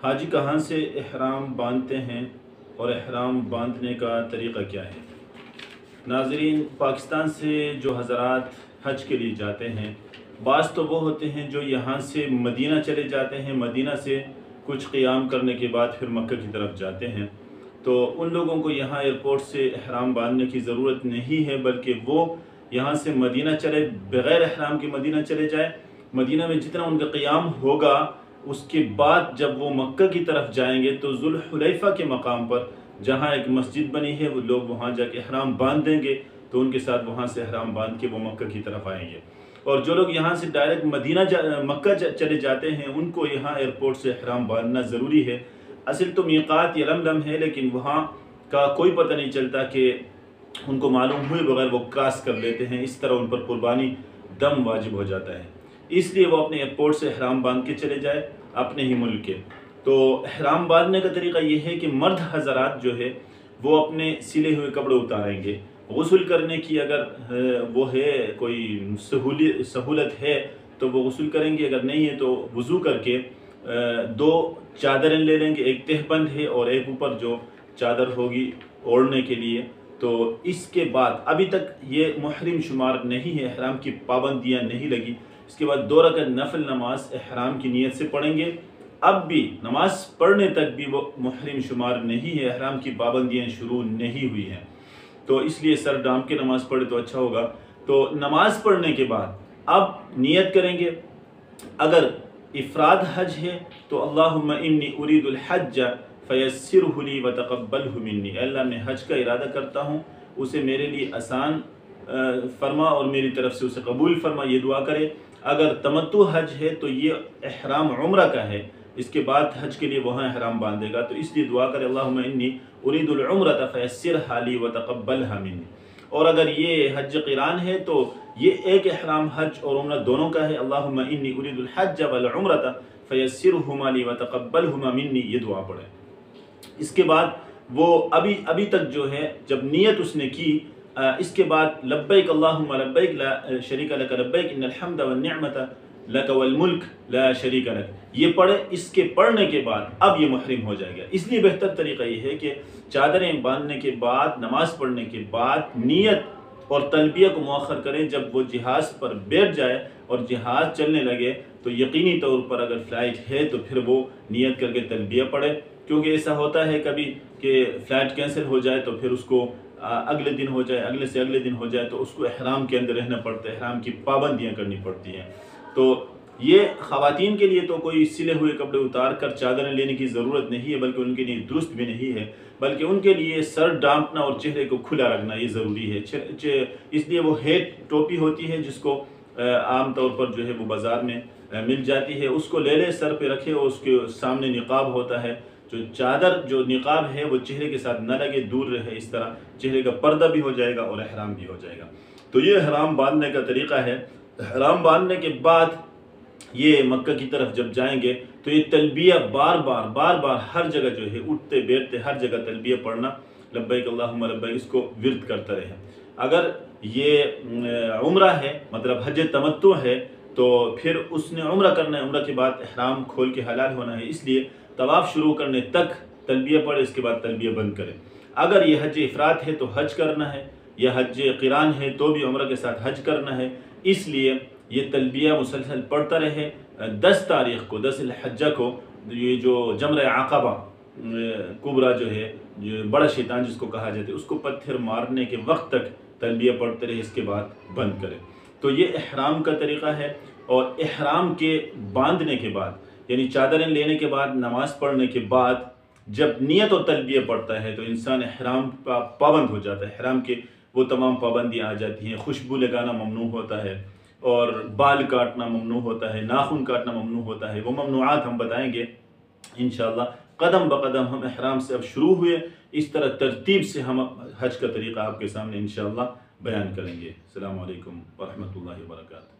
حاجی کہاں سے احرام باندھتے ہیں اور احرام باندھنے کا طریقہ کیا ہے؟ ناظرین، پاکستان سے جو حضرات حج کے لیے جاتے ہیں، بعض تو وہ ہوتے ہیں جو یہاں سے مدینہ چلے جاتے ہیں، مدینہ سے کچھ قیام کرنے کے بعد پھر مکہ کی طرف جاتے ہیں، تو ان لوگوں کو یہاں ایئرپورٹ سے احرام باندھنے کی ضرورت نہیں ہے، بلکہ وہ یہاں سے مدینہ چلے، بغیر احرام کے مدینہ چلے جائے۔ مدینہ میں جتنا ان کا قیام ہوگا، اس کے بعد جب وہ مکہ کی طرف جائیں گے تو ذوالحلیفہ کے مقام پر جہاں ایک مسجد بنی ہے، وہ لوگ وہاں جا کے احرام باندھ دیں گے، تو ان کے ساتھ وہاں سے احرام باندھ کے وہ مکہ کی طرف آئیں گے۔ اور جو لوگ یہاں سے ڈائریکٹ مکہ چلے جاتے ہیں، ان کو یہاں ایئرپورٹ سے احرام باندھنا ضروری ہے۔ اصل تو میقات یلملم ہے، لیکن وہاں کا کوئی پتہ نہیں چلتا کہ ان کو معلوم ہوئے بغیر وہ کراس کر لیتے ہیں، اس طرح ان پر قربانی دم واجب ہو جاتا ہے۔ اس لیے وہ اپنے ایئرپورٹ سے احرام باندھ کے چلے جائے، اپنے ہی ملک کے۔ تو احرام باندھنے کا طریقہ یہ ہے کہ مرد حضرات جو ہے وہ اپنے سلے ہوئے کپڑے اتاریں گے۔ غسل کرنے کی اگر وہ ہے، کوئی سہولت ہے تو وہ غسل کریں گے، اگر نہیں ہے تو وضو کر کے 2 چادریں لے لیں گے، ایک تہہ بند ہے اور ایک اوپر جو چادر ہوگی اوڑھنے کے لیے۔ تو اس کے بعد ابھی تک یہ محرم شمار نہیں ہے، احرام کی پابندیاں نہیں لگی۔ اس کے بعد 2 رکعت نفل نماز احرام کی نیت سے پڑھیں گے۔ اب بھی نماز پڑھنے تک بھی وہ محرم شمار نہیں ہے، احرام کی پابندیاں شروع نہیں ہوئی ہیں، تو اس لیے سر ڈام کے نماز پڑھے تو اچھا ہوگا۔ تو نماز پڑھنے کے بعد اب نیت کریں گے۔ اگر افراد حج ہے تو اللہم انی ارید الحج فیسرہ لی وتقبلہ منی، اے اللہ میں حج کا ارادہ کرتا ہوں، اسے میرے لیے آسان فرما اور میری طرف سے اسے قبول فرما، یہ دعا کرے۔ اگر تمتع حج ہے تو یہ احرام عمرہ کا ہے، اس کے بعد حج کے لیے وہاں احرام باندھے گا، تو اس لیے دعا کرے اللہم انی ارید العمرۃ فیسرھا لی وتقبلھا منی۔ اور اگر یہ حج قران ہے تو یہ ایک احرام حج اور عمرہ دونوں کا ہے، اللہم انی ارید الحج والعمرۃ فیسرھما لی وتقبلھما منی، یہ دعا پڑھے۔ اس کے بعد وہ ابھی تک جو ہے جب نیت اس نے کی، اس کے بعد لبیک اللہم لبیک لا شریک لک لبیک ان الحمد والنعمت لک والملک لا شریک لک، یہ پڑھے۔ اس کے پڑھنے کے بعد اب یہ محرم ہو جائے گا۔ اس لیے بہتر طریقہ یہ ہے کہ چادریں باندھنے کے بعد، نماز پڑھنے کے بعد نیت اور تلبیہ کو مؤخر کرے۔ جب وہ جہاز پر بیٹھ جائے اور جہاز چلنے لگے تو یقینی طور پر اگر فلائٹ ہے تو پھر وہ نیت کر کے تلبیہ پڑھے، کیونکہ ایسا ہوتا ہے کبھی کہ فلائٹ کینسل ہو جائے تو پھر اس کو اگلے دن ہو جائے، اگلے سے اگلے دن ہو جائے، تو اس کو احرام کے اندر رہنا پڑتا ہے، احرام کی پابندیاں کرنی پڑتی ہیں۔ تو یہ خواتین کے لیے تو کوئی سلے ہوئے کپڑے اتار کر چادریں لینے کی ضرورت نہیں ہے، بلکہ ان کے لیے درست بھی نہیں ہے، بلکہ ان کے لیے سر ڈانپنا اور چہرے کو کھلا رکھنا یہ ضروری ہے۔ اس لیے وہ ہیڈ ٹوپی ہوتی ہے جس کو عام طور پر جو ہے وہ بازار میں مل جاتی ہے، اس کو لے لے، سر پہ رکھے، اور اس کے سامنے نقاب ہوتا ہے، جو چادر جو نقاب ہے وہ چہرے کے ساتھ نہ لگے، دور رہے، اس طرح چہرے کا پردہ بھی ہو جائے گا اور احرام بھی ہو جائے گا۔ تو یہ احرام باندھنے کا طریقہ ہے۔ احرام باندھنے کے بعد یہ مکہ کی طرف جب جائیں گے تو یہ تلبیہ بار بار ہر جگہ جو ہے اٹھتے بیٹھتے ہر جگہ تلبیہ پڑھنا، لبیک اللہم لبیک، اس کو ورد کرتا رہے۔ اگر یہ عمرہ ہے، مطلب حج تمتع ہے، تو پھر اس نے عمرہ کرنا ہے، عمرہ کے بعد احرام کھول کے حلال ہونا ہے، اس لیے طواف شروع کرنے تک تلبیہ پڑھے، اس کے بعد تلبیہ بند کرے۔ اگر یہ حج افراد ہے تو حج کرنا ہے، یا حج قران ہے تو بھی عمرہ کے ساتھ حج کرنا ہے، اس لیے یہ تلبیہ مسلسل پڑھتا رہے۔ 10 تاریخ کو، 10 الحجہ کو، یہ جو جمرہ عقبہ کبریٰ جو ہے، جو بڑا شیطان جس کو کہا جاتا ہے، اس کو پتھر مارنے کے وقت تک تلبیہ پڑھتے رہے، اس کے بعد بند کرے۔ تو یہ احرام کا طریقہ ہے۔ اور احرام کے باندھنے کے بعد، یعنی چادریں لینے کے بعد، نماز پڑھنے کے بعد جب نیت اور تلبیہ پڑھتا ہے تو انسان احرام کا پابند ہو جاتا ہے، احرام کے وہ تمام پابندیاں آ جاتی ہیں۔ خوشبو لگانا ممنوع ہوتا ہے، اور بال کاٹنا ممنوع ہوتا ہے، ناخن کاٹنا ممنوع ہوتا ہے۔ وہ ممنوعات ہم بتائیں گے انشاءاللہ۔ قدم بقدم ہم احرام سے اب شروع ہوئے، اس طرح ترتیب سے ہم حج کا طریقہ آپ کے سامنے انشاءاللہ بیان کریں گے۔ السلام علیکم ورحمۃ اللہ وبرکاتہ۔